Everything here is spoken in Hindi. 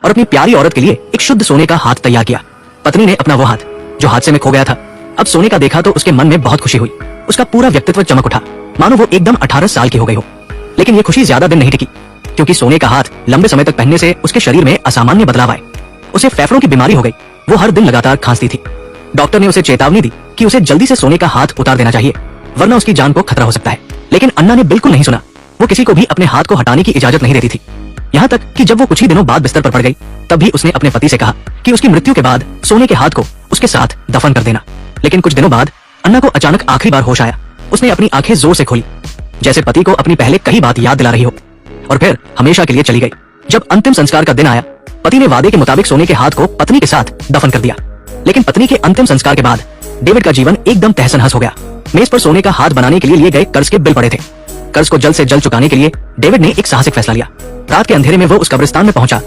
और अपनी प्यारी औरत के लिए एक शुद्ध सोने का हाथ तैयार किया। पत्नी ने अपना वो हाथ जो हादसे में खो गया था अब सोने का देखा तो उसके मन में बहुत खुशी हुई। उसका पूरा व्यक्तित्व चमक उठा, मानो वो एकदम 18 साल की हो गई हो। लेकिन ये खुशी ज्यादा दिन नहीं टिकी, क्योंकि सोने का हाथ लंबे समय तक पहनने से उसके शरीर में असामान्य बदलाव आए। उसे फेफड़ों की बीमारी हो गई। वो हर दिन लगातार खांसती थी। डॉक्टर ने उसे चेतावनी दी कि उसे जल्दी से सोने का हाथ उतार देना चाहिए, वरना उसकी जान को खतरा हो सकता है। लेकिन अन्ना ने बिल्कुल नहीं सुना। वो किसी को भी अपने हाथ को हटाने की इजाजत नहीं देती थी। यहाँ तक कि जब वो कुछ ही दिनों बाद बिस्तर पर पड़ गई, तब भी उसने अपने पति से कहा कि उसकी मृत्यु के बाद सोने के हाथ को उसके साथ दफन कर देना। लेकिन कुछ दिनों बाद अन्ना को अचानक आखिरी बार होश आया। उसने अपनी आंखें जोर से खोली, जैसे पति को अपनी पहले कई बात याद दिला रही हो, और फिर हमेशा के लिए चली गई। जब अंतिम संस्कार का दिन आया, पति ने वादे के मुताबिक सोने के हाथ को पत्नी के साथ दफन कर दिया। लेकिन पत्नी के अंतिम संस्कार के बाद डेविड का जीवन एकदम तहस-नहस हो गया। मेज पर सोने का हाथ बनाने के लिए गए कर्ज के बिल पड़े थे। कर्ज को जल्द से जल्द चुकाने के लिए डेविड ने एक साहसिक फैसला लिया। रात के अंधेरे में वो उस कब्रिस्तान में पहुंचा